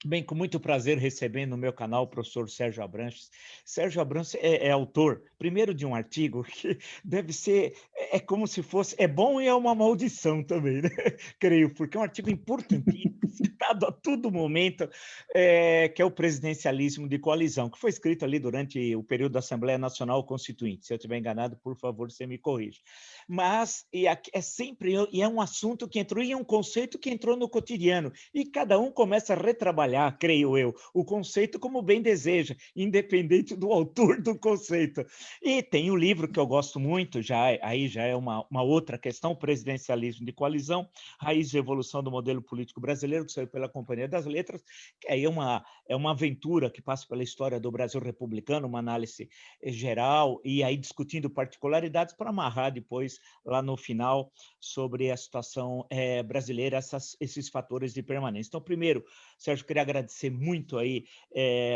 Bem, com muito prazer recebendo no meu canal o professor Sérgio Abranches. Sérgio Abranches é autor, primeiro, de um artigo que deve ser, é como se fosse, é bom e é uma maldição também, né? Creio, porque é um artigo importantíssimo, citado a todo momento, que é o Presidencialismo de Coalizão, que foi escrito ali durante o período da Assembleia Nacional Constituinte. Se eu estiver enganado, por favor, você me corrija. Mas é sempre, e é um assunto que entrou, e é um conceito que entrou no cotidiano, e cada um começa a retrabalhar, creio eu, o conceito como bem deseja, independente do autor do conceito. E tem o livro que eu gosto muito, aí já é uma outra questão, o Presidencialismo de Coalizão, Raiz e Evolução do Modelo Político Brasileiro, que saiu pela Companhia das Letras, que aí é uma aventura que passa pela história do Brasil republicano, uma análise geral, e aí discutindo particularidades para amarrar depois, lá no final, sobre a situação brasileira, esses fatores de permanência. Então, primeiro, Sérgio, queria agradecer muito aí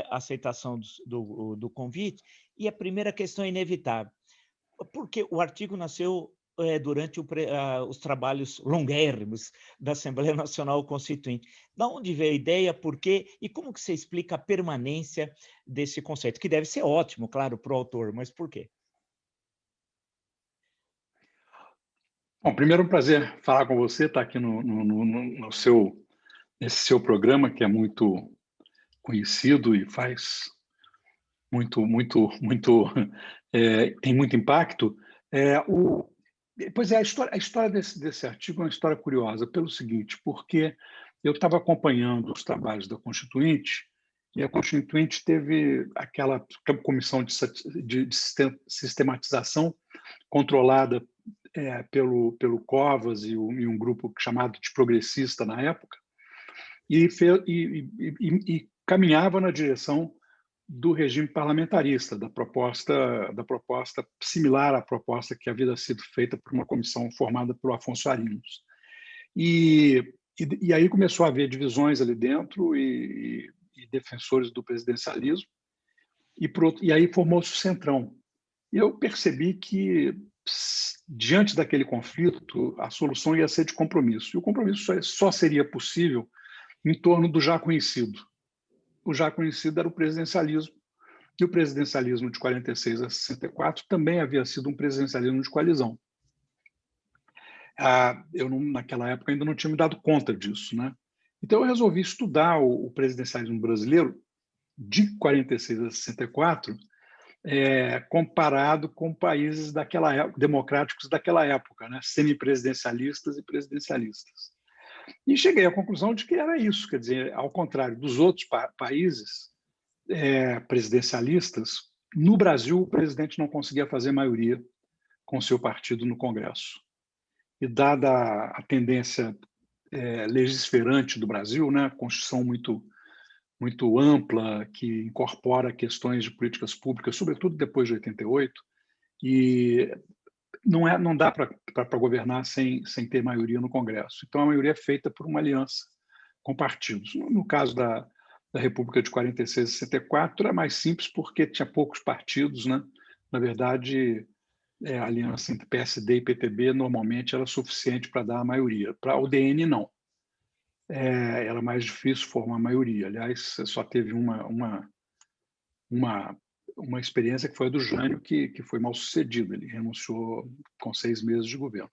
a aceitação do convite, e a primeira questão é inevitável. Porque o artigo nasceu durante os trabalhos longérrimos da Assembleia Nacional Constituinte. Da onde veio a ideia, por quê, e como que você explica a permanência desse conceito? Que deve ser ótimo, claro, para o autor, mas por quê? Bom, primeiro, um prazer falar com você, estar aqui nesse seu programa, que é muito conhecido e faz tem muito impacto. Pois é, a história desse artigo é uma história curiosa, pelo seguinte, porque eu estava acompanhando os trabalhos da Constituinte, e a Constituinte teve aquela comissão de sistematização controlada pelo Covas e um grupo chamado de progressista na época, e caminhava na direção do regime parlamentarista, da proposta similar à proposta que havia sido feita por uma comissão formada por Afonso Arinos. E aí começou a haver divisões ali dentro e defensores do presidencialismo, e aí formou-se o Centrão. E eu percebi que, diante daquele conflito, a solução ia ser de compromisso. E o compromisso só seria possível em torno do já conhecido. O já conhecido era o presidencialismo, e o presidencialismo de 46 a 64 também havia sido um presidencialismo de coalizão. Eu, naquela época, ainda não tinha me dado conta disso, né? Então, eu resolvi estudar o presidencialismo brasileiro de 46 a 64, comparado com países democráticos daquela época, né? Semipresidencialistas e presidencialistas. E cheguei à conclusão de que era isso, quer dizer, ao contrário dos outros países presidencialistas, no Brasil o presidente não conseguia fazer maioria com seu partido no Congresso. E dada a tendência legisferante do Brasil, né, Constituição muito ampla, que incorpora questões de políticas públicas, sobretudo depois de 88, e não dá para governar sem ter maioria no Congresso. Então, a maioria é feita por uma aliança com partidos. No caso da República de 46 e 64, era mais simples porque tinha poucos partidos, né? Na verdade, a aliança entre PSD e PTB normalmente era suficiente para dar a maioria. Para o DN, não. Era mais difícil formar a maioria. Aliás, só teve uma experiência que foi a do Jânio, que foi mal sucedida. Ele renunciou com 6 meses de governo.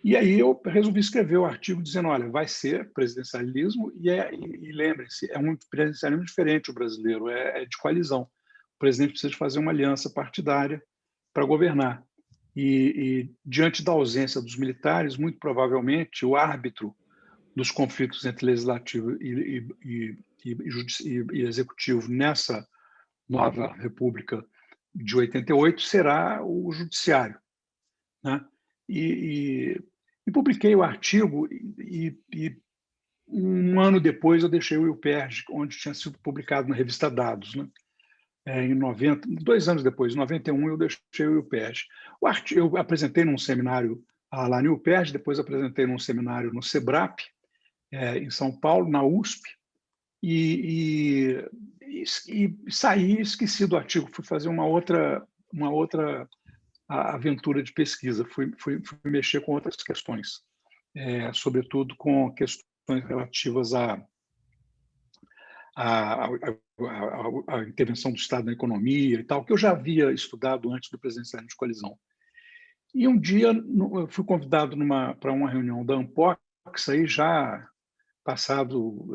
E aí eu resolvi escrever o artigo dizendo, olha, vai ser presidencialismo, e lembre-se, é um presidencialismo diferente o brasileiro, é de coalizão. O presidente precisa fazer uma aliança partidária para governar. Diante da ausência dos militares, muito provavelmente o árbitro dos conflitos entre legislativo e executivo nessa nova república de 88 será o judiciário, né? E publiquei o artigo e um ano depois eu deixei o UPERJ, onde tinha sido publicado na revista Dados, né? Em 90, 2 anos depois, em 91, eu deixei o UPERJ. Eu apresentei num seminário lá no UPERJ, depois apresentei num seminário no SEBRAP, em São Paulo, na USP, e saí e esqueci do artigo, fui fazer uma outra aventura de pesquisa, fui mexer com outras questões, sobretudo com questões relativas a intervenção do Estado na economia e tal, que eu já havia estudado antes do presidencialismo de coalizão. E um dia eu fui convidado para uma reunião da Ampox, aí já passado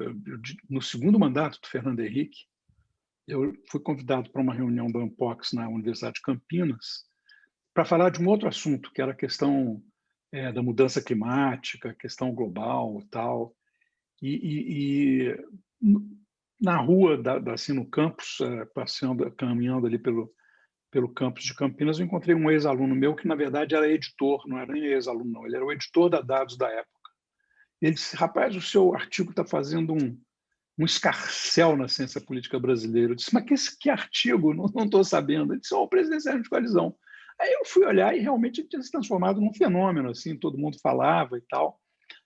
no segundo mandato do Fernando Henrique, eu fui convidado para uma reunião da Ampox na Universidade de Campinas para falar de um outro assunto, que era a questão da mudança climática, questão global e tal. E na rua, assim, no campus, passeando, caminhando ali pelo campus de Campinas, eu encontrei um ex-aluno meu que, na verdade, era editor, não era nem ex-aluno, não, ele era o editor da Dados da época. Ele disse, rapaz, o seu artigo está fazendo um escarcéu na ciência política brasileira. Eu disse, mas que artigo? Não estou sabendo. Ele disse, o presidencialismo de coalizão. Aí eu fui olhar e realmente ele tinha se transformado num fenômeno, assim, todo mundo falava e tal.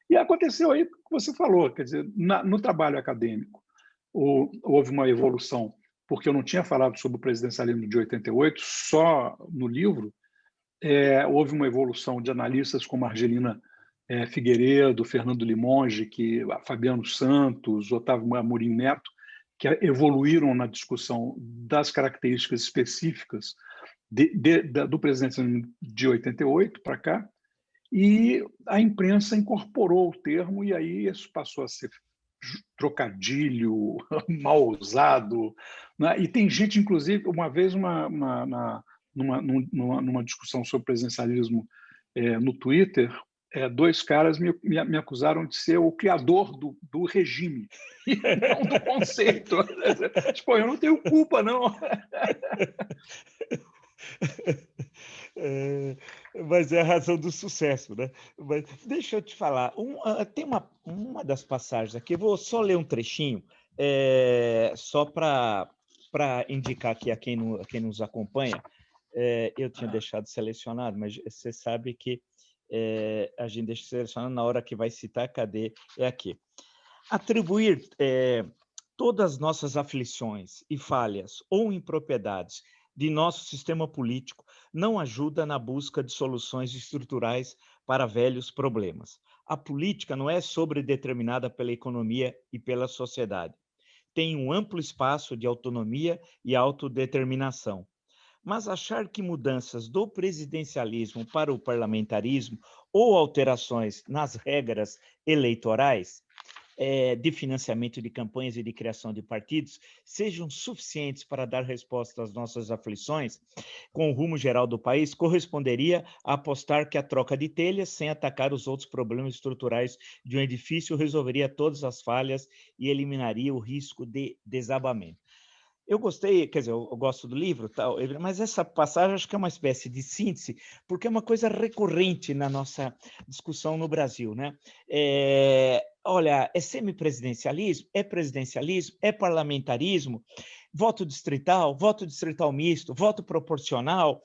E aconteceu aí o que você falou, quer dizer, no trabalho acadêmico houve uma evolução, porque eu não tinha falado sobre o presidencialismo de 88, só no livro. Houve uma evolução de analistas como Argelina Figueiredo, Fernando Limonge, Fabiano Santos, Otávio Amorim Neto, que evoluíram na discussão das características específicas do presidencialismo de 88 para cá, e a imprensa incorporou o termo, e aí isso passou a ser trocadilho, mal usado, né? E tem gente, inclusive, uma vez numa discussão sobre presidencialismo no Twitter, dois caras me acusaram de ser o criador do regime, e não do conceito. Tipo, eu não tenho culpa, não. Mas é a razão do sucesso, né? Mas deixa eu te falar, tem uma das passagens aqui, eu vou só ler um trechinho, só para indicar aqui a quem nos acompanha. Eu tinha deixado selecionado, mas você sabe que a gente deixa selecionado na hora que vai citar, cadê? É aqui. Atribuir todas as nossas aflições e falhas ou impropriedades de nosso sistema político não ajuda na busca de soluções estruturais para velhos problemas. A política não é sobredeterminada pela economia e pela sociedade. Tem um amplo espaço de autonomia e autodeterminação. Mas achar que mudanças do presidencialismo para o parlamentarismo ou alterações nas regras eleitorais de financiamento de campanhas e de criação de partidos sejam suficientes para dar resposta às nossas aflições com o rumo geral do país, corresponderia a apostar que a troca de telhas, sem atacar os outros problemas estruturais de um edifício, resolveria todas as falhas e eliminaria o risco de desabamento. Eu gostei, quer dizer, eu gosto do livro, tal, mas essa passagem acho que é uma espécie de síntese, porque é uma coisa recorrente na nossa discussão no Brasil, né? Olha, é semipresidencialismo, é presidencialismo, é parlamentarismo, voto distrital misto, voto proporcional,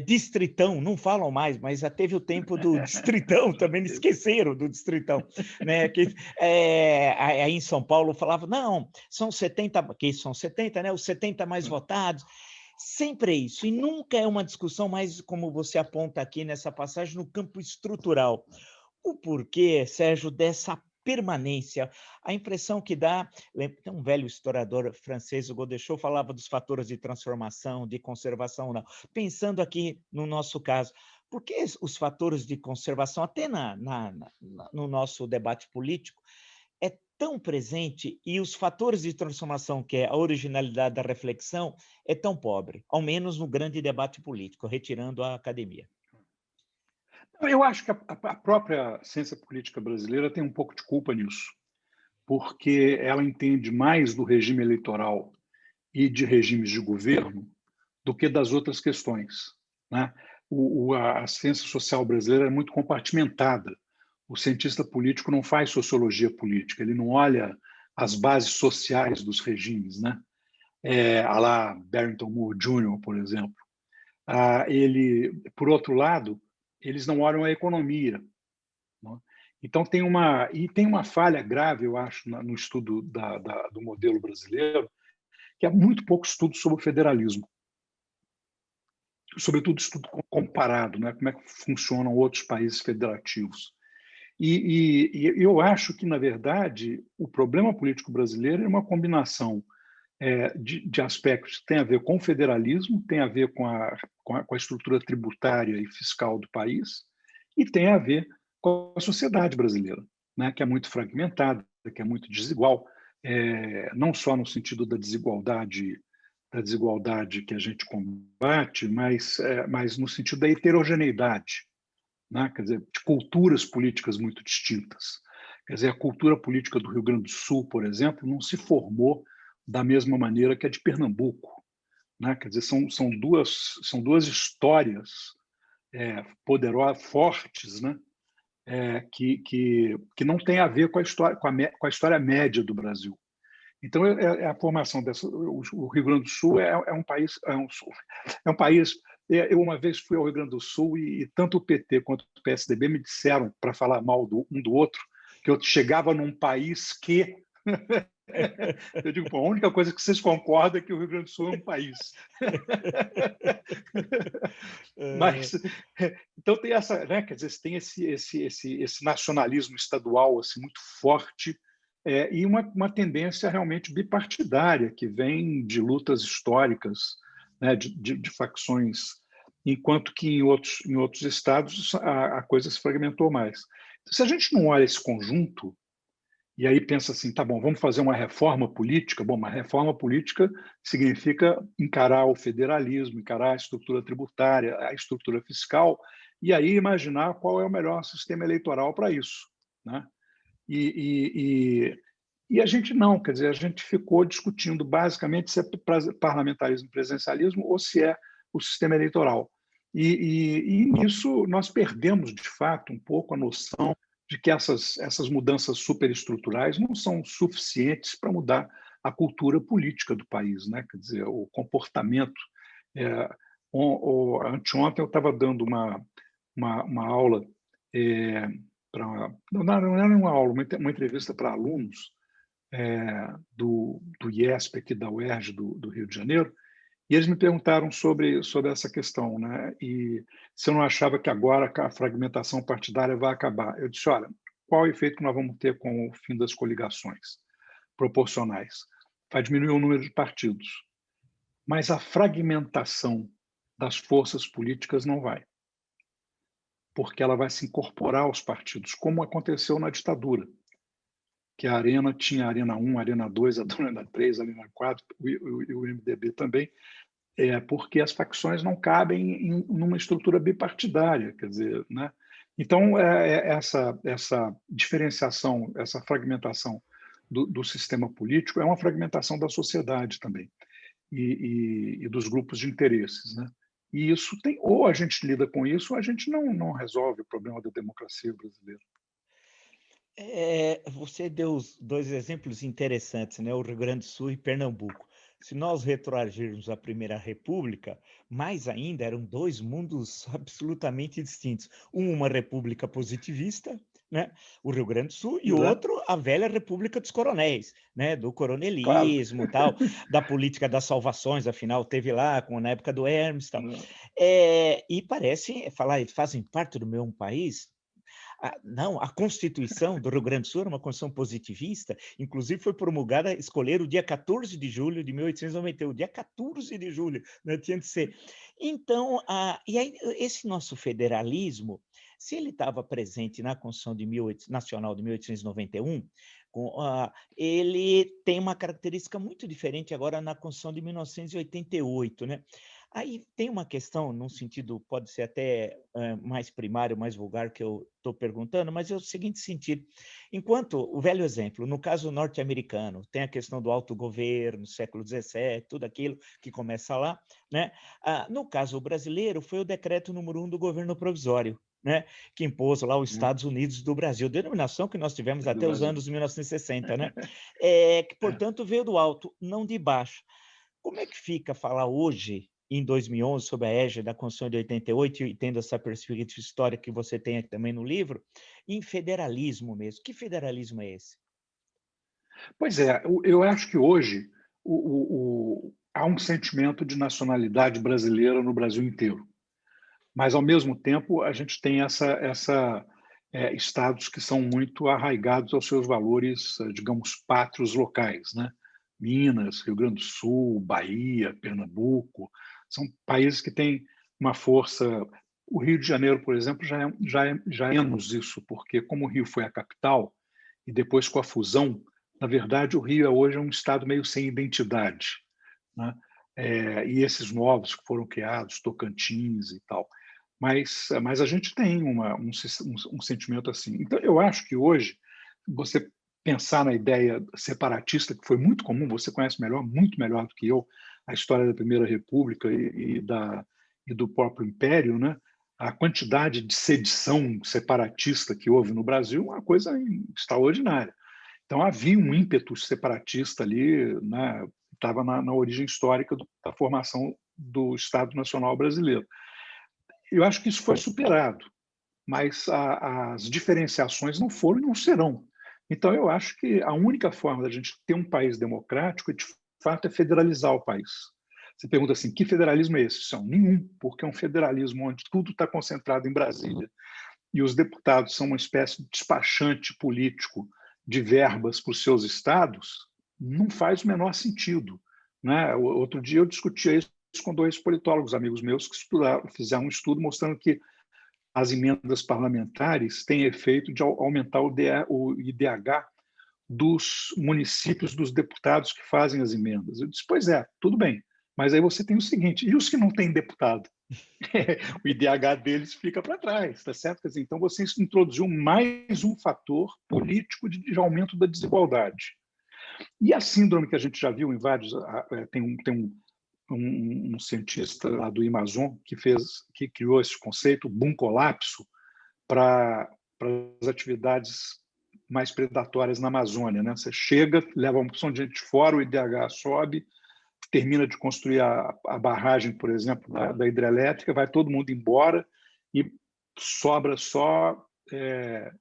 distritão, não falam mais, mas já teve o tempo do distritão, também esqueceram do distritão, né? Que, aí em São Paulo falava, não, são 70, que são 70, né? Os 70 mais votados, sempre é isso, e nunca é uma discussão mais, como você aponta aqui nessa passagem, no campo estrutural. O porquê, Sérgio, dessa permanência, a impressão que dá, tem um velho historiador francês, o Godechot, falava dos fatores de transformação, de conservação, não. Pensando aqui no nosso caso, por que os fatores de conservação, até no nosso debate político, é tão presente e os fatores de transformação, que é a originalidade da reflexão, é tão pobre, ao menos no grande debate político, retirando a academia? Eu acho que a própria ciência política brasileira tem um pouco de culpa nisso, porque ela entende mais do regime eleitoral e de regimes de governo do que das outras questões, né? A ciência social brasileira é muito compartimentada. O cientista político não faz sociologia política, ele não olha as bases sociais dos regimes, né? A lá Barrington Moore Jr., por exemplo. Por outro lado, eles não olham a economia, né? Então tem uma falha grave, eu acho, no estudo do modelo brasileiro, que há muito pouco estudo sobre o federalismo, sobretudo estudo comparado, né? Como é que funcionam outros países federativos. E eu acho que, na verdade, o problema político brasileiro é uma combinação de aspectos que têm a ver com o federalismo, tem a ver com a estrutura tributária e fiscal do país, e tem a ver com a sociedade brasileira, né, que é muito fragmentada, que é muito desigual, não só no sentido da desigualdade que a gente combate, mas no sentido da heterogeneidade, né? Quer dizer, de culturas políticas muito distintas. Quer dizer, a cultura política do Rio Grande do Sul, por exemplo, não se formou da mesma maneira que a de Pernambuco, né? Quer dizer, são duas histórias poderosas, fortes, né? Que não tem a ver com a história, com a história média do Brasil. Então, a formação dessa. O Rio Grande do Sul é um país. É um país. Eu uma vez fui ao Rio Grande do Sul e tanto o PT quanto o PSDB me disseram, para falar mal um do outro, que eu chegava num país que. Eu digo, pô, a única coisa que vocês concordam é que o Rio Grande do Sul é um país. Mas, então tem essa, né, quer dizer, tem esse nacionalismo estadual assim, muito forte, e uma tendência realmente bipartidária, que vem de lutas históricas, né, de facções, enquanto que em outros estados a coisa se fragmentou mais. Então, se a gente não olha esse conjunto, e aí pensa assim, tá bom, vamos fazer uma reforma política. Bom, uma reforma política significa encarar o federalismo, encarar a estrutura tributária, a estrutura fiscal, e aí imaginar qual é o melhor sistema eleitoral para isso, né? E a gente não, quer dizer, a gente ficou discutindo basicamente se é parlamentarismo, presidencialismo ou se é o sistema eleitoral. E nisso nós perdemos, de fato, um pouco a noção de que essas mudanças superestruturais não são suficientes para mudar a cultura política do país, né? Quer dizer, o comportamento. É, Anteontem eu estava dando uma aula, não era uma aula, uma entrevista para alunos do IESP, aqui da UERJ, do Rio de Janeiro, e eles me perguntaram sobre essa questão, né? E se eu não achava que agora a fragmentação partidária vai acabar. Eu disse, olha, qual o efeito que nós vamos ter com o fim das coligações proporcionais? Vai diminuir o número de partidos, mas a fragmentação das forças políticas não vai, porque ela vai se incorporar aos partidos, como aconteceu na ditadura, que a Arena tinha a Arena 1, a Arena 2, a Arena 3, a Arena 4, e o MDB também, porque as facções não cabem numa estrutura bipartidária, quer dizer, né? Então, essa diferenciação, essa fragmentação do sistema político é uma fragmentação da sociedade também e dos grupos de interesses, né? E isso tem, ou a gente lida com isso, ou a gente não resolve o problema da democracia brasileira. Você deu os dois exemplos interessantes, né? O Rio Grande do Sul e Pernambuco. Se nós retroagirmos à Primeira República, mais ainda eram dois mundos absolutamente distintos. Uma república positivista, né? O Rio Grande do Sul, e o Exato. outro a velha República dos Coronéis, né? Do Claro. coronelismo, tal, da política das salvações, afinal teve lá na época do Hermes, tal. E parece falar, fazem parte do mesmo país. Não, a Constituição do Rio Grande do Sul era uma Constituição positivista, inclusive foi promulgada, escolher o dia 14 de julho de 1891, dia 14 de julho, né, tinha de ser. Então, e aí, esse nosso federalismo, se ele estava presente na Constituição Nacional de 1891, ele tem uma característica muito diferente agora na Constituição de 1988, né? Aí tem uma questão, num sentido, pode ser até mais primário, mais vulgar, que eu estou perguntando, mas é o seguinte sentido. Enquanto o velho exemplo, no caso norte-americano, tem a questão do autogoverno, século XVII, tudo aquilo que começa lá, né? No caso brasileiro, foi o decreto número 1 do governo provisório, né, que impôs lá os Estados Unidos do Brasil, denominação que nós tivemos até os anos 1960, né? Que, portanto, veio do alto, não de baixo. Como é que fica falar hoje, em 2011, sob a égide da Constituição de 88, e tendo essa perspectiva histórica que você tem aqui também no livro, em federalismo mesmo? Que federalismo é esse? Pois é, eu acho que hoje há um sentimento de nacionalidade brasileira no Brasil inteiro, mas, ao mesmo tempo, a gente tem estados que são muito arraigados aos seus valores, digamos, pátrios locais, né? Minas, Rio Grande do Sul, Bahia, Pernambuco, são países que têm uma força. O Rio de Janeiro, por exemplo, já é menos isso, porque como o Rio foi a capital, e depois com a fusão, na verdade, o Rio hoje é um estado meio sem identidade, né? E esses novos que foram criados, Tocantins e tal. Mas a gente tem um sentimento assim. Então, eu acho que hoje, você pensar na ideia separatista, que foi muito comum, você conhece muito melhor do que eu, a história da Primeira República e do próprio Império, né? A quantidade de sedição separatista que houve no Brasil é uma coisa extraordinária. Então, havia um ímpeto separatista ali, né? Estava na origem histórica da formação do Estado Nacional Brasileiro. Eu acho que isso foi superado, mas as diferenciações não foram e não serão. Então, eu acho que a única forma da gente ter um país democrático, de fato, é federalizar o país. Você pergunta assim, que federalismo é esse? Não, nenhum, porque é um federalismo onde tudo está concentrado em Brasília e os deputados são uma espécie de despachante político de verbas para os seus estados, não faz o menor sentido, né? Outro dia eu discutia isso com dois politólogos amigos meus que fizeram um estudo mostrando que as emendas parlamentares têm efeito de aumentar o IDH dos municípios, dos deputados que fazem as emendas. Eu disse, pois é, tudo bem, mas aí você tem o seguinte, e os que não têm deputado? O IDH deles fica para trás, tá certo? Quer dizer, então você introduziu mais um fator político de aumento da desigualdade. E a síndrome que a gente já viu em vários, tem um cientista lá do Amazon que criou esse conceito, boom colapso, para as atividades mais predatórias na Amazônia, né? Você chega, leva uma opção de gente de fora, o IDH sobe, termina de construir a barragem, por exemplo, da hidrelétrica, vai todo mundo embora e sobra só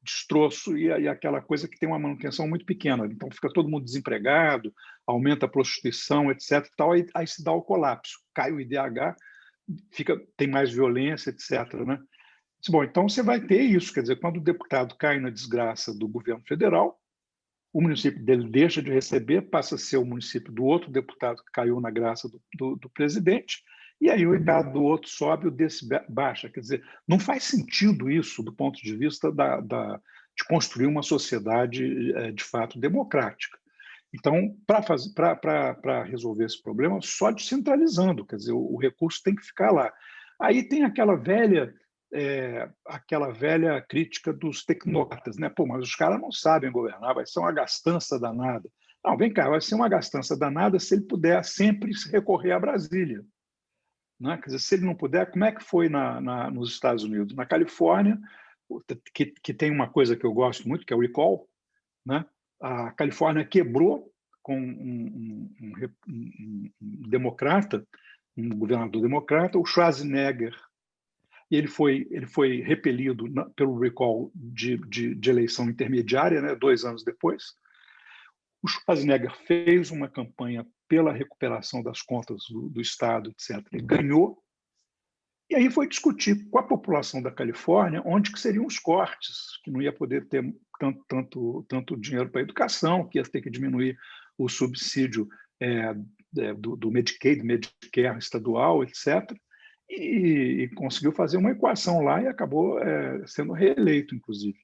destroço e aquela coisa que tem uma manutenção muito pequena. Então, fica todo mundo desempregado, aumenta a prostituição, etc. Tal, aí se dá o colapso. Cai o IDH, tem mais violência, etc. Né? Bom, então você vai ter isso. Quer dizer, quando o deputado cai na desgraça do governo federal, o município dele deixa de receber, passa a ser o município do outro deputado que caiu na graça do presidente, e aí o IDH do outro sobe, o desse baixa. Quer dizer, não faz sentido isso do ponto de vista de construir uma sociedade de fato democrática. Então, para resolver esse problema, só descentralizando, quer dizer, o recurso tem que ficar lá. Aí tem aquela velha crítica dos tecnocratas, né? Pô, mas os caras não sabem governar, vai ser uma gastança danada. Não, vem cá, vai ser uma gastança danada se ele puder sempre recorrer a Brasília. Né? Quer dizer, se ele não puder, como é que foi nos Estados Unidos? Na Califórnia, que tem uma coisa que eu gosto muito, que é o recall, né? A Califórnia quebrou com um democrata, um governador democrata, o Schwarzenegger, e ele foi repelido pelo recall de eleição intermediária, né, 2 anos depois. O Schwarzenegger fez uma campanha pela recuperação das contas do Estado, etc. Ele ganhou, e aí foi discutir com a população da Califórnia onde que seriam os cortes, que não ia poder ter tanto dinheiro para a educação, que ia ter que diminuir o subsídio do Medicaid, Medicare estadual, etc. E conseguiu fazer uma equação lá e acabou sendo reeleito, inclusive.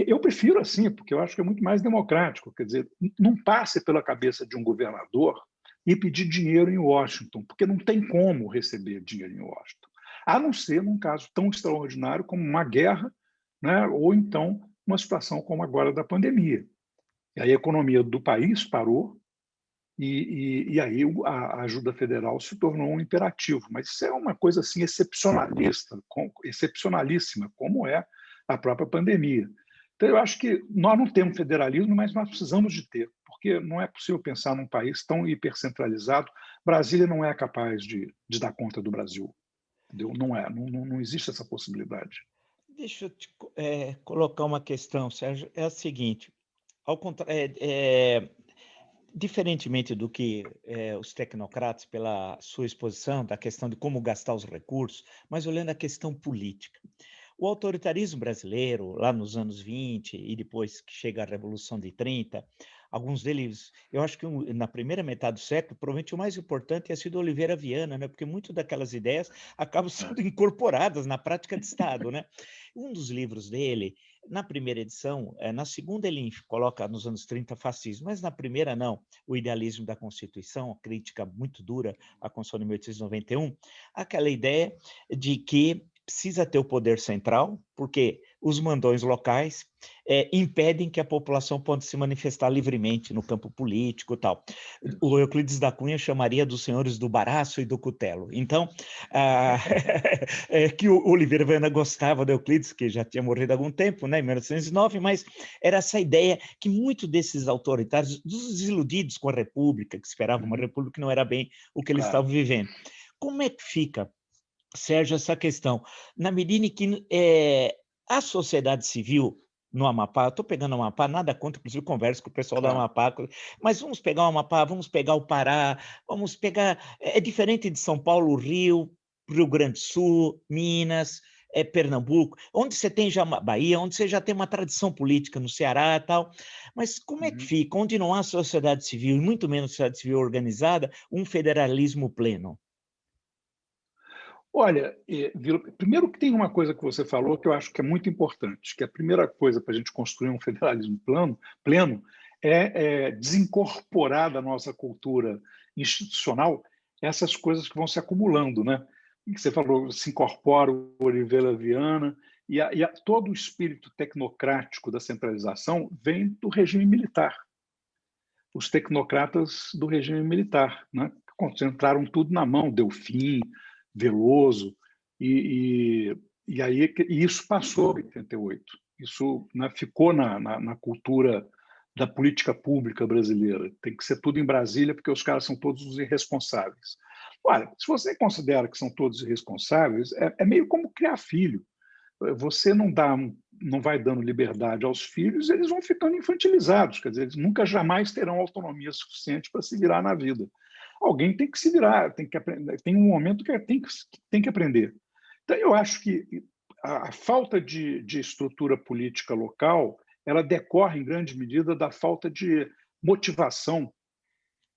Eu prefiro assim, porque eu acho que é muito mais democrático. Quer dizer, não passe pela cabeça de um governador e pedir dinheiro em Washington, porque não tem como receber dinheiro em Washington, a não ser num caso tão extraordinário como uma guerra, né? Ou então uma situação como agora da pandemia. E aí a economia do país parou, e aí a ajuda federal se tornou um imperativo. Mas isso é uma coisa assim excepcionalíssima, como é a própria pandemia. Então, eu acho que nós não temos federalismo, mas nós precisamos de ter, porque não é possível pensar num país tão hipercentralizado. Brasília não é capaz de dar conta do Brasil. Entendeu? Não existe essa possibilidade. Deixa eu te colocar uma questão, Sérgio. É a seguinte: diferentemente do que os tecnocratas, pela sua exposição, da questão de como gastar os recursos, mas olhando a questão política. O autoritarismo brasileiro, lá nos anos 20 e depois que chega a Revolução de 30, alguns deles, eu acho que na primeira metade do século, provavelmente o mais importante é sido Oliveira Viana, né? Porque muito daquelas ideias acabam É. sendo incorporadas na prática de Estado, né? Um dos livros dele, na primeira edição, na segunda ele coloca nos anos 30 fascismo, mas na primeira não, o idealismo da Constituição, crítica muito dura à Constituição de 1891, aquela ideia de que precisa ter o poder central, porque os mandões locais impedem que a população possa se manifestar livremente no campo político e tal. O Euclides da Cunha chamaria dos senhores do baraço e do cutelo. Então, que o Oliveira Viana gostava do Euclides, que já tinha morrido há algum tempo, né, em 1909, mas era essa ideia que muitos desses autoritários, dos desiludidos com a República, que esperavam uma República que não era bem o que eles estavam vivendo. Como é que fica, Sérgio, essa questão? Na medida em que a sociedade civil no Amapá, estou pegando o Amapá, nada contra, inclusive converso com o pessoal do Amapá, mas vamos pegar o Amapá, vamos pegar o Pará, vamos pegar... É diferente de São Paulo, Rio, Rio Grande do Sul, Minas, Pernambuco, onde você tem já uma Bahia, onde você já tem uma tradição política no Ceará e tal, mas como é que fica, onde não há sociedade civil, e muito menos sociedade civil organizada, um federalismo pleno? Olha, Vila, primeiro que tem uma coisa que você falou que eu acho que é muito importante, que a primeira coisa para a gente construir um federalismo pleno é desincorporar da nossa cultura institucional essas coisas que vão se acumulando, né? E que você falou, se incorpora o Oliveira Viana, todo o espírito tecnocrático da centralização vem do regime militar. Os tecnocratas do regime militar, né? Concentraram tudo na mão, Delfim, Veloso, e isso passou em 88. Isso, né, ficou na cultura da política pública brasileira. Tem que ser tudo em Brasília, porque os caras são todos os irresponsáveis. Olha, se você considera que são todos irresponsáveis, é meio como criar filho. Você não vai dando liberdade aos filhos, eles vão ficando infantilizados, quer dizer, eles nunca jamais terão autonomia suficiente para se virar na vida. Alguém tem que se virar, tem que aprender, tem um momento que tem que aprender. Então, eu acho que a falta de estrutura política local, ela decorre em grande medida da falta de motivação,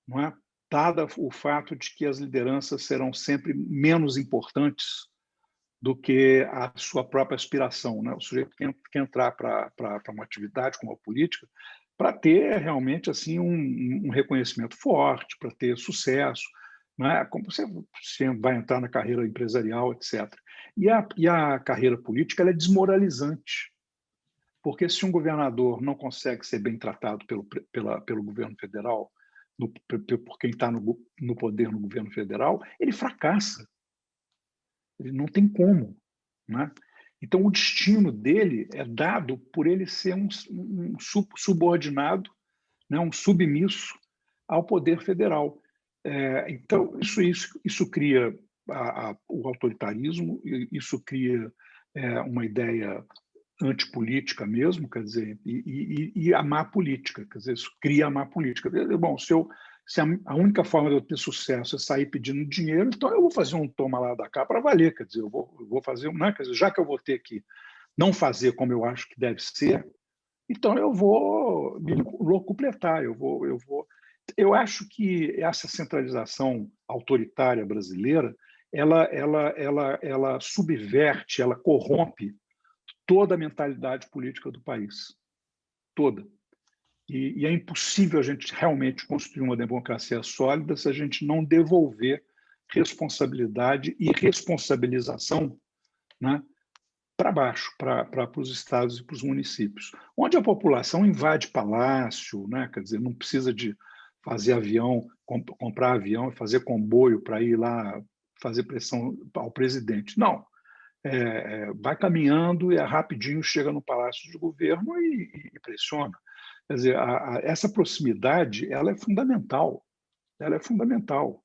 não é? Dada o fato de que as lideranças serão sempre menos importantes do que a sua própria aspiração, né? O sujeito quer entrar para uma atividade como a política para ter realmente assim um reconhecimento forte, para ter sucesso, né? Como você vai entrar na carreira empresarial, etc. E a carreira política ela é desmoralizante, porque se um governador não consegue ser bem tratado pelo governo federal, por quem está no poder no governo federal, ele fracassa. Ele não tem como, né? Então, o destino dele é dado por ele ser um subordinado, né, um submisso ao poder federal. Então, isso cria o autoritarismo, isso cria uma ideia antipolítica mesmo, quer dizer, e a má política, quer dizer, isso cria a má política. Bom, se a única forma de eu ter sucesso é sair pedindo dinheiro, então eu vou fazer um toma lá da cá para valer, quer dizer, eu vou fazer, né, quer dizer, já que eu vou ter que não fazer como eu acho que deve ser, então eu vou me locupletar, eu acho que essa centralização autoritária brasileira, ela subverte, ela corrompe toda a mentalidade política do país, toda. E é impossível a gente realmente construir uma democracia sólida se a gente não devolver responsabilidade e responsabilização, né, para baixo, para os estados e para os municípios, onde a população invade palácio, né, quer dizer, não precisa de fazer avião, comprar avião e fazer comboio para ir lá fazer pressão ao presidente. Não, vai caminhando e rapidinho chega no Palácio de Governo e pressiona. Quer dizer, essa proximidade ela é fundamental. Ela é fundamental,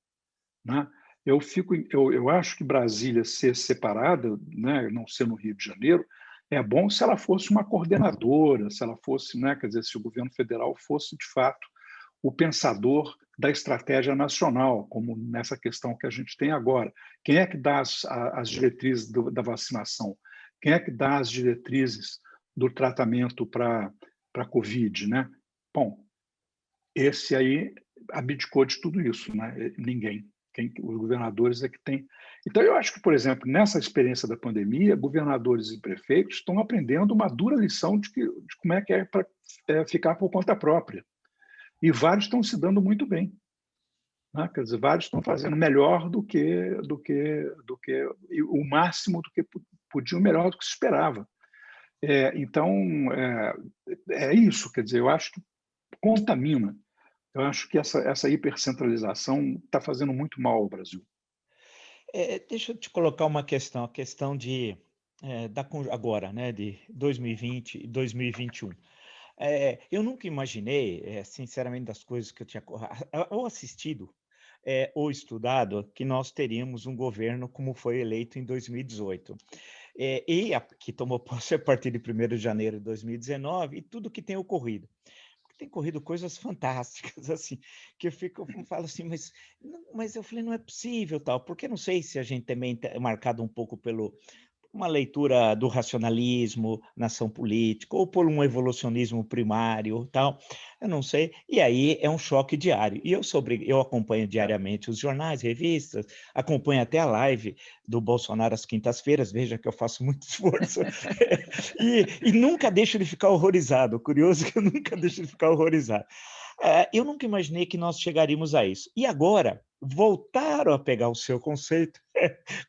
né? Eu acho que Brasília ser separada, né, não ser no Rio de Janeiro, é bom se ela fosse uma coordenadora, se ela fosse, né, quer dizer, se o governo federal fosse de fato o pensador da estratégia nacional, como nessa questão que a gente tem agora. Quem é que dá as diretrizes da vacinação? Quem é que dá as diretrizes do tratamento para a Covid, né? Bom, esse aí abdicou de tudo isso, né? Ninguém. Os governadores é que têm. Então, eu acho que, por exemplo, nessa experiência da pandemia, governadores e prefeitos estão aprendendo uma dura lição de como é que é para ficar por conta própria. E vários estão se dando muito bem. Né? Quer dizer, vários estão fazendo melhor do que o máximo do que podiam, melhor do que se esperava. Então, é isso. Quer dizer, eu acho que contamina. Eu acho que essa hipercentralização está fazendo muito mal ao Brasil. Deixa eu te colocar uma questão, a questão agora, né, de 2020 e 2021. Eu nunca imaginei, sinceramente, das coisas que eu tinha ou assistido ou estudado, que nós teríamos um governo como foi eleito em 2018. Que tomou posse a partir de 1º de janeiro de 2019, e tudo que tem ocorrido. Tem corrido coisas fantásticas, assim, que eu falo assim, mas eu falei, não é possível, tal, porque não sei se a gente também é marcado um pouco pelo uma leitura do racionalismo na ação política, ou por um evolucionismo primário, tal, eu não sei, e aí é um choque diário, e eu acompanho diariamente os jornais, revistas, acompanho até a live do Bolsonaro às quintas-feiras, veja que eu faço muito esforço, e nunca deixo de ficar horrorizado, curioso que eu nunca deixo de ficar horrorizado. Eu nunca imaginei que nós chegaríamos a isso. E agora, voltaram a pegar o seu conceito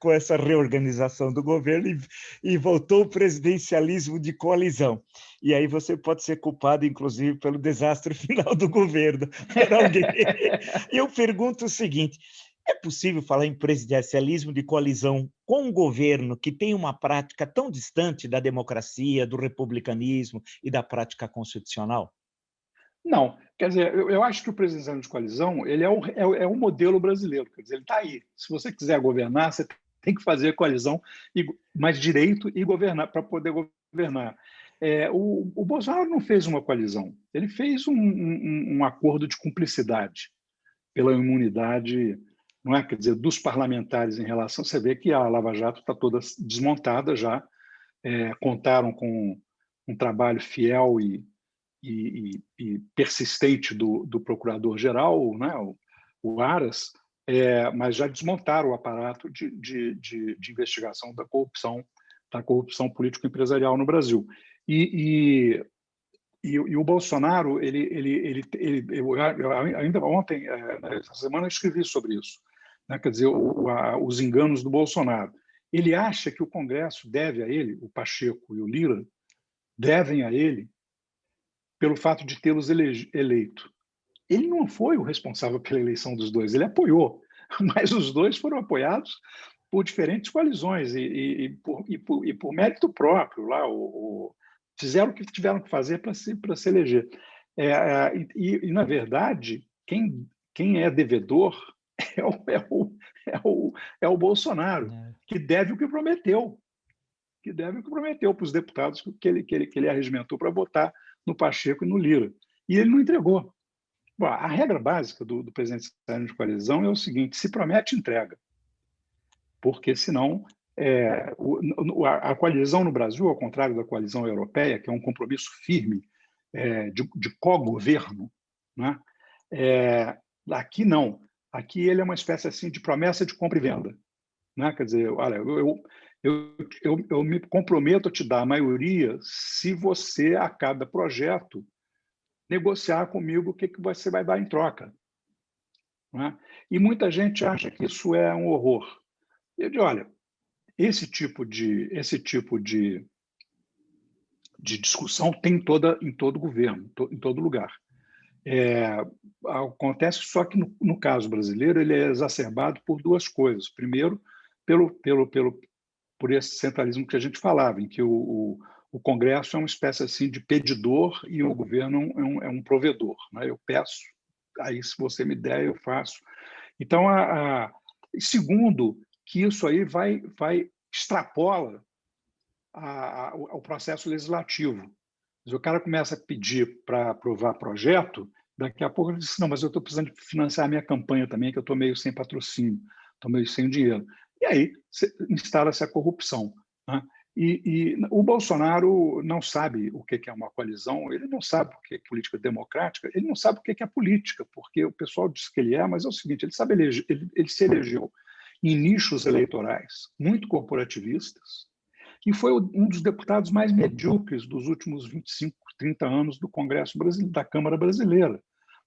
com essa reorganização do governo e voltou o presidencialismo de coalizão. E aí você pode ser culpado, inclusive, pelo desastre final do governo. E eu pergunto o seguinte, é possível falar em presidencialismo de coalizão com um governo que tem uma prática tão distante da democracia, do republicanismo e da prática constitucional? Não, quer dizer, eu acho que o presidencialismo de coalizão ele é o modelo brasileiro, quer dizer, ele está aí. Se você quiser governar, você tem que fazer coalizão, mais direito e governar para poder governar. O Bolsonaro não fez uma coalizão, ele fez um acordo de cumplicidade pela imunidade, não é? Quer dizer, dos parlamentares em relação. Você vê que a Lava Jato está toda desmontada já, contaram com um trabalho fiel e persistente do procurador-geral, né, o Aras, mas já desmontaram o aparato de investigação da corrupção político-empresarial no Brasil. E o Bolsonaro, eu ainda ontem, essa semana, eu escrevi sobre isso, né? Quer dizer, os enganos do Bolsonaro. Ele acha que o Congresso deve a ele, o Pacheco e o Lira, devem a ele pelo fato de tê-los eleito. Ele não foi o responsável pela eleição dos dois, ele apoiou, mas os dois foram apoiados por diferentes coalizões e por mérito próprio. Lá, fizeram o que tiveram que fazer para se eleger. Na verdade, quem é devedor é o Bolsonaro, que deve o que prometeu. Para os deputados que ele arregimentou para votar no Pacheco e no Lira. E ele não entregou. Bom, a regra básica do presidente de coalizão é o seguinte: se promete, entrega. Porque, senão, a coalizão no Brasil, ao contrário da coalizão europeia, que é um compromisso firme de co-governo, né? Aqui não. Aqui ele é uma espécie assim de promessa de compra e venda. Né? Quer dizer, olha, eu me comprometo a te dar a maioria se você, a cada projeto, negociar comigo o que você vai dar em troca. Né? E muita gente acha que isso é um horror. Eu digo, olha, esse tipo de discussão tem em todo governo, em todo lugar. Acontece só que, no caso brasileiro, ele é exacerbado por duas coisas. Primeiro, por esse centralismo que a gente falava, em que o Congresso é uma espécie assim de pedidor e o governo é um provedor. Né? Eu peço, aí se você me der, eu faço. Então, segundo, que isso aí extrapola o processo legislativo. O cara começa a pedir para aprovar projeto, daqui a pouco ele diz, não, mas eu estou precisando financiar a minha campanha também, que eu estou meio sem patrocínio, estou meio sem dinheiro. E aí instala-se a corrupção. Né? E o Bolsonaro não sabe o que é uma coalizão, ele não sabe o que é política democrática, ele não sabe o que é política, porque o pessoal diz que ele é, mas é o seguinte, ele sabe eleger, ele se elegeu em nichos eleitorais muito corporativistas e foi um dos deputados mais medíocres dos últimos 25, 30 anos do Congresso brasileiro, da Câmara Brasileira.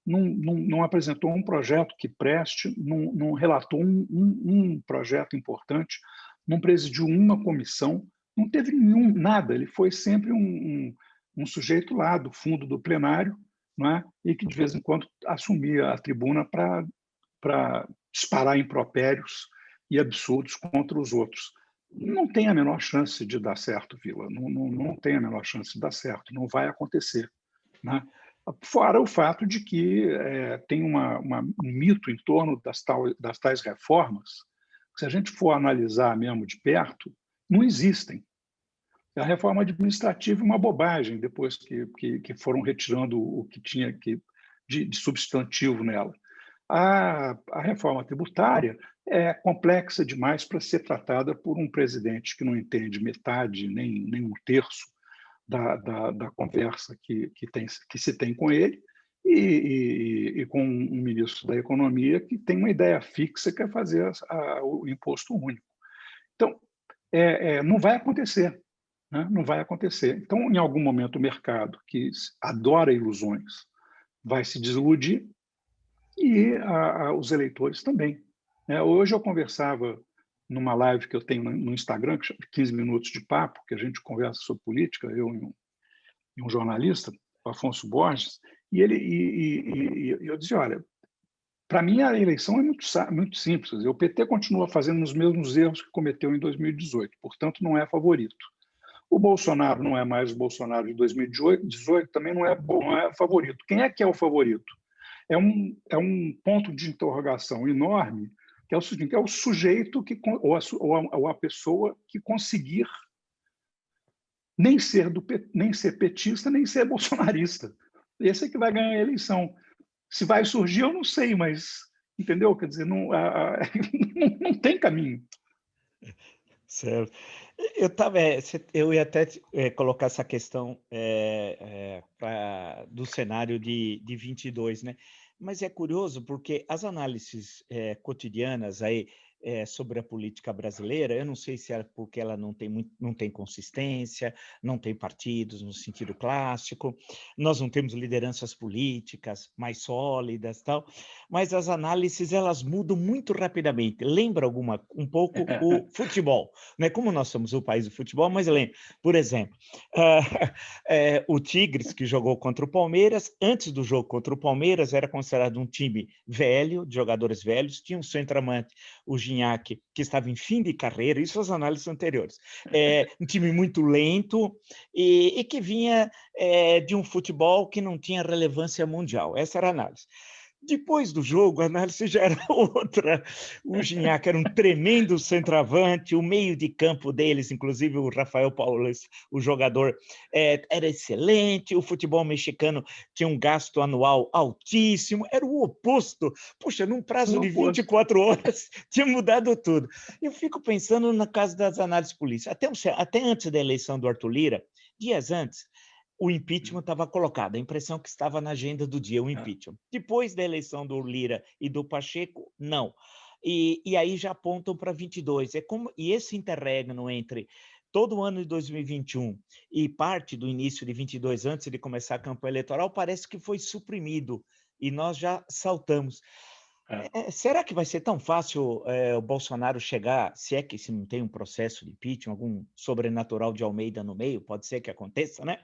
Não apresentou um projeto que preste, não relatou um projeto importante, não presidiu uma comissão, não teve nada. Ele foi sempre um sujeito lá do fundo do plenário, não é? E que de vez em quando assumia a tribuna para disparar impropérios e absurdos contra os outros. Não tem a menor chance de dar certo, Vila. Não tem a menor chance de dar certo. Não vai acontecer, né? Fora o fato de que tem um mito em torno das tais reformas, que se a gente for analisar mesmo de perto, não existem. A reforma administrativa é uma bobagem, depois que foram retirando o que tinha de substantivo nela. A reforma tributária é complexa demais para ser tratada por um presidente que não entende metade, nem um terço da conversa que se tem com ele, e com um ministro da Economia que tem uma ideia fixa, que é fazer o imposto único. Então, não vai acontecer. Né? Não vai acontecer. Então, em algum momento, o mercado, que adora ilusões, vai se desiludir e os eleitores também. Hoje eu conversava numa live que eu tenho no Instagram, que chama 15 Minutos de Papo, que a gente conversa sobre política, eu e um jornalista, o Afonso Borges, e eu dizia, olha, para mim a eleição é muito simples. O PT continua fazendo os mesmos erros que cometeu em 2018, portanto não é favorito. O Bolsonaro não é mais o Bolsonaro de 2018, também não é favorito. Quem é que é o favorito? É um ponto de interrogação enorme, que é o seguinte, é o sujeito ou a pessoa que conseguir nem ser petista, nem ser bolsonarista. Esse é que vai ganhar a eleição. Se vai surgir, eu não sei, mas, entendeu? Quer dizer, não tem caminho. Certo. Eu ia até colocar essa questão do cenário de 22, né? Mas é curioso porque as análises cotidianas aí sobre a política brasileira, eu não sei se é porque ela não tem consistência, não tem partidos no sentido clássico, nós não temos lideranças políticas mais sólidas, tal, mas as análises elas mudam muito rapidamente. Lembra um pouco o futebol, né? Como nós somos o país do futebol, mas lembra, por exemplo, o Tigres, que jogou contra o Palmeiras, antes do jogo contra o Palmeiras, era considerado um time velho, de jogadores velhos, tinha um centroavante, o Gignac, que estava em fim de carreira, isso as análises anteriores, um time muito lento e que vinha de um futebol que não tinha relevância mundial. Essa era a análise. Depois do jogo, a análise já era outra. O Gignac era um tremendo centroavante, o meio de campo deles, inclusive o Rafael Paules, o jogador, era excelente, o futebol mexicano tinha um gasto anual altíssimo, era o oposto. Puxa, num prazo de 24 horas, tinha mudado tudo. Eu fico pensando na casa das análises políticas. Até antes da eleição do Arthur Lira, dias antes, o impeachment estava colocado, a impressão que estava na agenda do dia, o impeachment. Depois da eleição do Lira e do Pacheco, não. E aí já apontam para 22. E esse interregno entre todo o ano de 2021 e parte do início de 22, antes de começar a campanha eleitoral, parece que foi suprimido e nós já saltamos. Será que vai ser tão fácil o Bolsonaro chegar, se não tem um processo de impeachment, algum sobrenatural de Almeida no meio, pode ser que aconteça, né?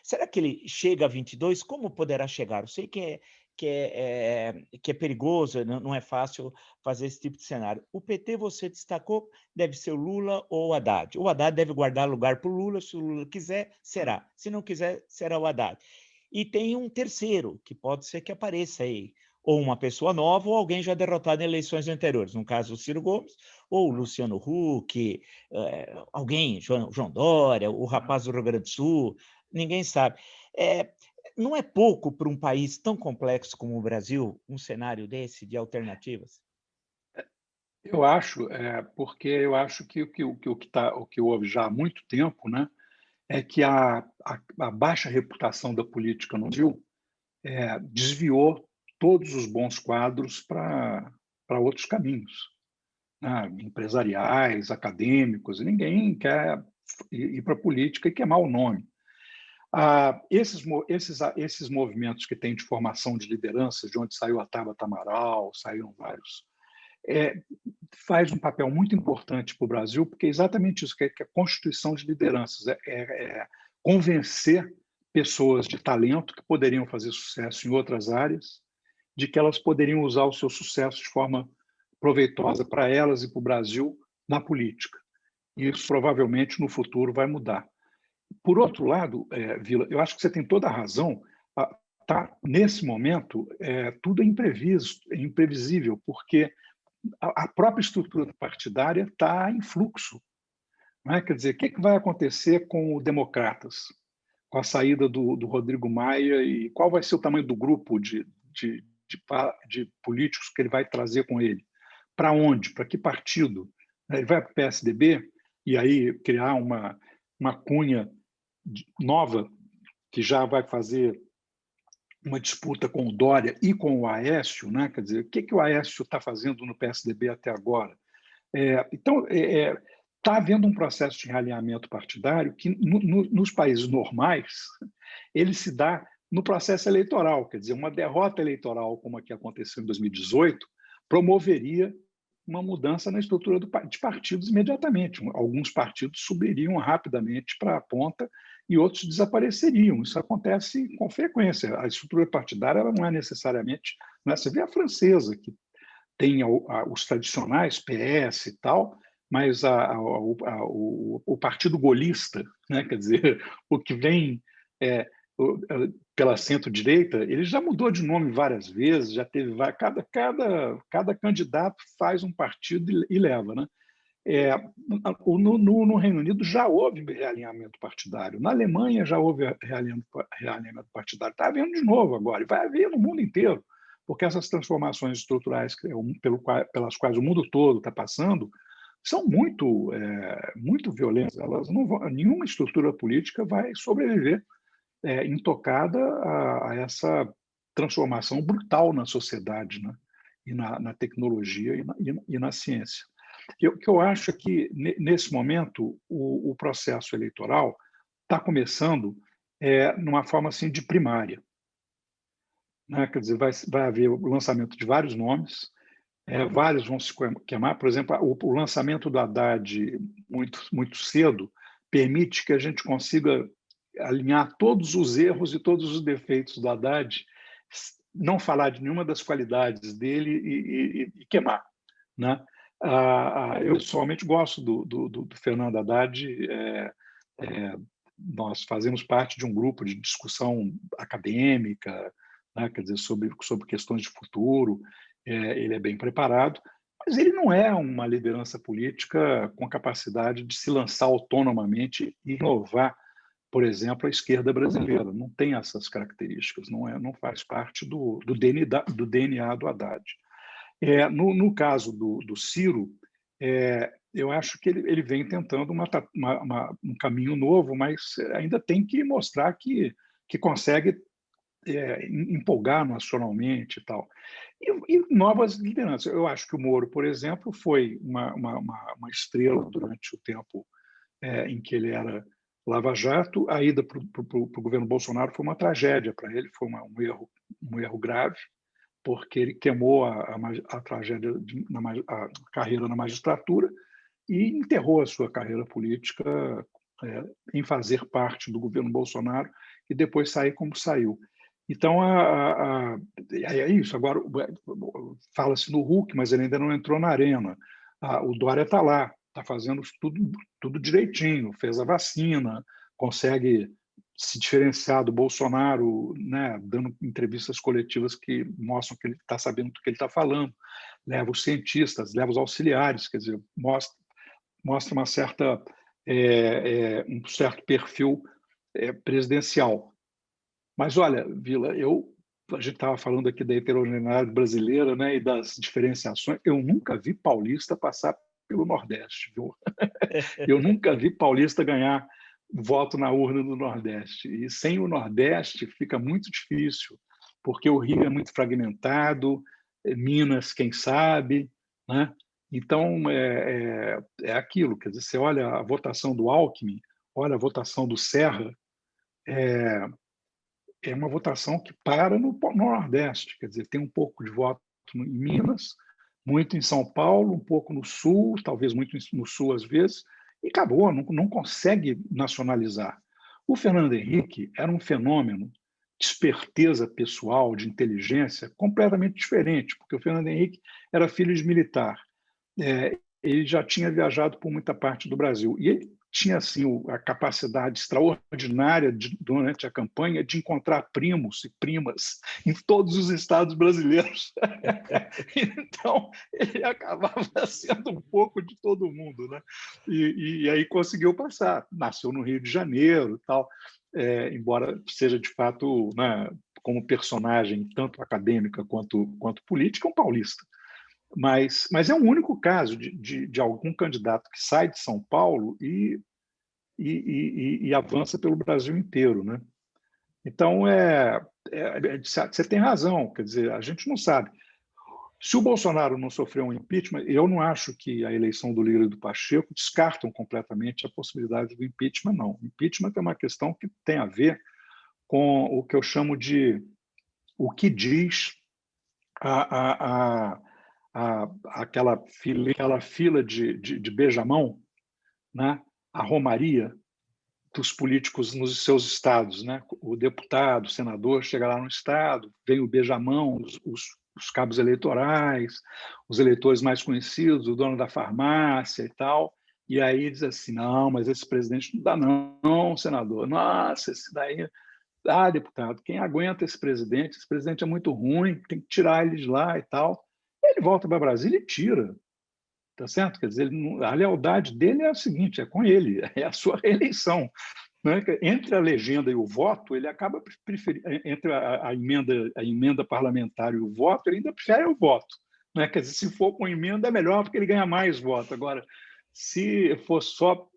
Será que ele chega a 22? Como poderá chegar? Eu sei que é perigoso, não é fácil fazer esse tipo de cenário. O PT, você destacou, deve ser o Lula ou o Haddad. O Haddad deve guardar lugar para o Lula, se o Lula quiser, será. Se não quiser, será o Haddad. E tem um terceiro, que pode ser que apareça aí, ou uma pessoa nova, ou alguém já derrotado em eleições anteriores. No caso, o Ciro Gomes, ou o Luciano Huck, alguém, João Dória, o rapaz do Rio Grande do Sul, ninguém sabe. Não é pouco para um país tão complexo como o Brasil, um cenário desse de alternativas? Eu acho, porque eu acho que o que houve já há muito tempo, né, é que a baixa reputação da política no Brasil desviou todos os bons quadros para outros caminhos, né, empresariais, acadêmicos, e ninguém quer ir para a política e queimar o nome. Esses movimentos que têm de formação de lideranças, de onde saiu a Tabata Amaral, saíram vários, é, faz um papel muito importante para o Brasil, porque é exatamente isso, que é a constituição de lideranças, convencer pessoas de talento que poderiam fazer sucesso em outras áreas, de que elas poderiam usar o seu sucesso de forma proveitosa para elas e para o Brasil na política. E isso provavelmente no futuro vai mudar. Por outro lado, Vila, eu acho que você tem toda a razão. Nesse momento, tudo é imprevisível, porque a própria estrutura partidária está em fluxo. Não é? Quer dizer, o que vai acontecer com os democratas, com a saída do Rodrigo Maia, e qual vai ser o tamanho do grupo de políticos que ele vai trazer com ele? Para onde? Para que partido? Ele vai para o PSDB e aí criar uma cunha nova que já vai fazer uma disputa com o Dória e com o Aécio, né? Quer dizer, o que o Aécio está fazendo no PSDB até agora? Então, está havendo um processo de realinhamento partidário que, nos países normais, ele se dá no processo eleitoral. Quer dizer, uma derrota eleitoral como a que aconteceu em 2018 promoveria uma mudança na estrutura de partidos imediatamente. Alguns partidos subiriam rapidamente para a ponta e outros desapareceriam. Isso acontece com frequência. A estrutura partidária ela não é necessariamente... Né? Você vê a francesa, que tem os tradicionais, PS e tal, mas o partido golista, né? Quer dizer, o que vem pela centro-direita, ele já mudou de nome várias vezes, já teve cada candidato faz um partido e leva, né? No Reino Unido já houve realinhamento partidário, na Alemanha já houve realinhamento partidário, está havendo de novo agora, e vai haver no mundo inteiro, porque essas transformações estruturais pelas quais o mundo todo está passando são muito violentas. Elas não vão, nenhuma estrutura política vai sobreviver intocada a essa transformação brutal na sociedade, né? E na tecnologia e na ciência. O que eu acho é que, nesse momento, o processo eleitoral está começando numa forma assim, de primária. Né? Quer dizer, vai haver o lançamento de vários nomes, vários vão se queimar. Por exemplo, o lançamento do Haddad muito cedo permite que a gente consiga alinhar todos os erros e todos os defeitos do Haddad, não falar de nenhuma das qualidades dele e queimar. Né? Eu pessoalmente gosto do Fernando Haddad. Nós fazemos parte de um grupo de discussão acadêmica, né? Quer dizer, sobre questões de futuro. Ele é bem preparado, mas ele não é uma liderança política com capacidade de se lançar autonomamente e inovar, por exemplo, a esquerda brasileira. Não tem essas características, não faz parte do DNA do Haddad. No caso do Ciro, eu acho que ele vem tentando um caminho novo, mas ainda tem que mostrar que consegue empolgar nacionalmente e tal. E novas lideranças. Eu acho que o Moro, por exemplo, foi uma estrela durante o tempo em que ele era Lava Jato. A ida para o governo Bolsonaro foi uma tragédia para ele, foi um erro grave, porque ele queimou a tragédia a carreira na magistratura e enterrou a sua carreira política em fazer parte do governo Bolsonaro e depois sair como saiu. Então, é isso. Agora, fala-se no Huck, mas ele ainda não entrou na arena. O Dória está lá, está fazendo tudo direitinho, fez a vacina, consegue se diferenciar do Bolsonaro, né, dando entrevistas coletivas que mostram que ele está sabendo do que ele está falando, leva os cientistas, leva os auxiliares, quer dizer, mostra um certo perfil presidencial. Mas, olha, Vila, eu a gente estava falando aqui da heterogeneidade brasileira, né, e das diferenciações. Eu nunca vi paulista passar pelo Nordeste, viu? Eu nunca vi paulista ganhar voto na urna do Nordeste. E sem o Nordeste fica muito difícil, porque o Rio é muito fragmentado, Minas, quem sabe, né? Então, é aquilo, quer dizer, você olha a votação do Alckmin, olha a votação do Serra, é uma votação que para no Nordeste, quer dizer, tem um pouco de voto em Minas, muito em São Paulo, um pouco no Sul, talvez muito no Sul às vezes, e acabou, não consegue nacionalizar. O Fernando Henrique era um fenômeno de esperteza pessoal, de inteligência, completamente diferente, porque o Fernando Henrique era filho de militar. Ele já tinha viajado por muita parte do Brasil. E ele tinha assim, a capacidade extraordinária, durante a campanha, de encontrar primos e primas em todos os estados brasileiros. Então, ele acabava sendo um pouco de todo mundo, né? E aí conseguiu passar. Nasceu no Rio de Janeiro, tal, embora seja, de fato, né, como personagem, tanto acadêmica quanto política, um paulista. Mas é o único caso de algum candidato que sai de São Paulo e avança pelo Brasil inteiro, né? Então, você tem razão, quer dizer, a gente não sabe. Se o Bolsonaro não sofreu um impeachment, eu não acho que a eleição do Lira e do Pacheco descartam completamente a possibilidade do impeachment, não. O impeachment é uma questão que tem a ver com o que eu chamo de o que diz a aquela fila de beijamão, né? A romaria dos políticos nos seus estados, né? O deputado, o senador chega lá no estado, vem o beijamão, os cabos eleitorais, os eleitores mais conhecidos, o dono da farmácia e tal, e aí diz assim, não, mas esse presidente não dá não, senador, nossa, esse daí... Ah, deputado, quem aguenta esse presidente? Esse presidente é muito ruim, tem que tirar ele de lá e tal. Ele volta para Brasília e tira, tá certo? Quer dizer, a lealdade dele é a seguinte, é com ele, é a sua reeleição. Né? Entre a legenda e o voto, ele acaba preferindo, entre a emenda parlamentar e o voto, ele ainda prefere o voto. Né? Quer dizer, se for com emenda, é melhor, porque ele ganha mais voto. Agora, se for só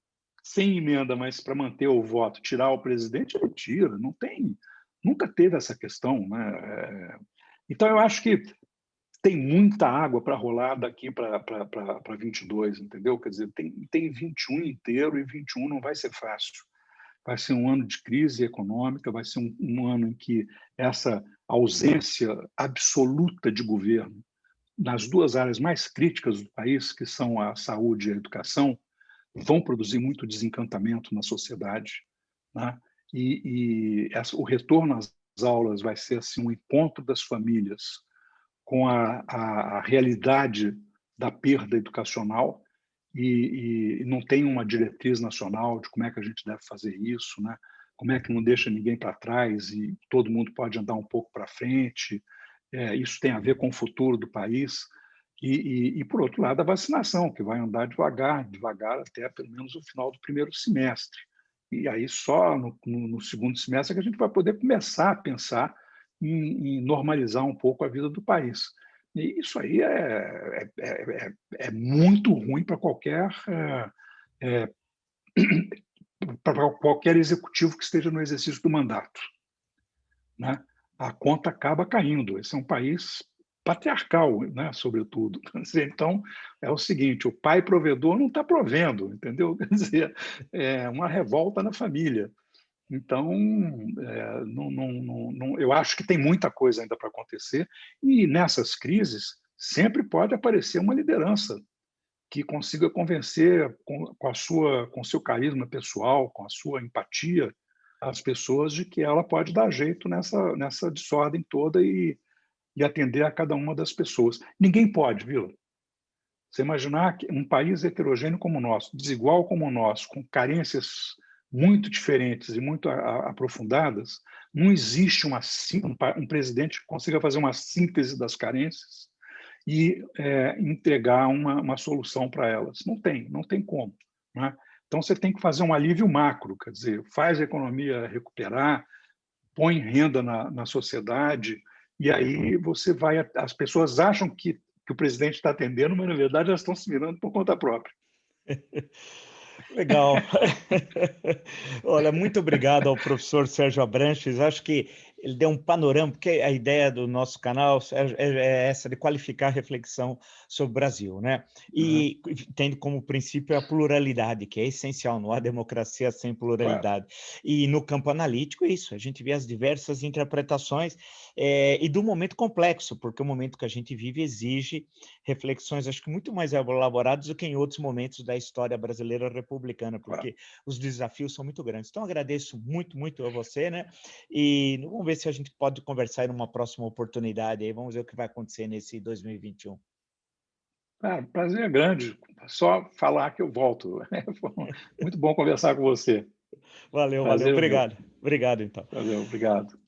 sem emenda, mas para manter o voto, tirar o presidente, ele tira. Não tem, nunca teve essa questão. Né? Então, eu acho que tem muita água para rolar daqui para 22, entendeu? Quer dizer, tem 21 inteiro e 21 não vai ser fácil. Vai ser um ano de crise econômica, vai ser um ano em que essa ausência absoluta de governo nas duas áreas mais críticas do país, que são a saúde e a educação, vão produzir muito desencantamento na sociedade. Né? O retorno às aulas vai ser assim, um encontro das famílias com a realidade da perda educacional e não tem uma diretriz nacional de como é que a gente deve fazer isso, né? Como é que não deixa ninguém para trás e todo mundo pode andar um pouco para frente. Isso tem a ver com o futuro do país. Por outro lado, a vacinação, que vai andar devagar, devagar até pelo menos o final do primeiro semestre. E aí só no segundo semestre que a gente vai poder começar a pensar em normalizar um pouco a vida do país. E isso aí é muito ruim para qualquer executivo que esteja no exercício do mandato. Né? A conta acaba caindo. Esse é um país patriarcal, né, sobretudo. Então, é o seguinte, o pai provedor não está provendo, entendeu? Quer dizer, é uma revolta na família. Então, eu acho que tem muita coisa ainda para acontecer e nessas crises sempre pode aparecer uma liderança que consiga convencer com seu carisma pessoal, com a sua empatia, as pessoas de que ela pode dar jeito nessa desordem toda e atender a cada uma das pessoas. Ninguém pode, Vila. Você imaginar que um país heterogêneo como o nosso, desigual como o nosso, com carências muito diferentes e muito aprofundadas, não existe um presidente que consiga fazer uma síntese das carências e entregar uma solução para elas. Não tem como. Né? Então, você tem que fazer um alívio macro, quer dizer, faz a economia recuperar, põe renda na sociedade E aí as pessoas acham que o presidente está atendendo, mas na verdade elas estão se virando por conta própria. Legal. Olha, muito obrigado ao professor Sérgio Abranches. Acho que ele deu um panorama, porque a ideia do nosso canal, Sérgio, é essa de qualificar a reflexão sobre o Brasil, né? Uhum, E tendo como princípio a pluralidade, que é essencial, não há democracia sem claro. pluralidade. E no campo analítico, é isso, a gente vê as diversas interpretações e do momento complexo, porque o momento que a gente vive exige reflexões, acho que muito mais elaboradas do que em outros momentos da história brasileira republicana, Claro. porque os desafios são muito grandes. Então, agradeço muito, muito a você, né? E vamos ver se a gente pode conversar em uma próxima oportunidade aí. Vamos ver o que vai acontecer nesse 2021. Cara, o prazer é grande. Só falar que eu volto. Foi muito bom conversar com você. Valeu, valeu. Prazer é meu. Obrigado. Obrigado, então. Valeu, obrigado.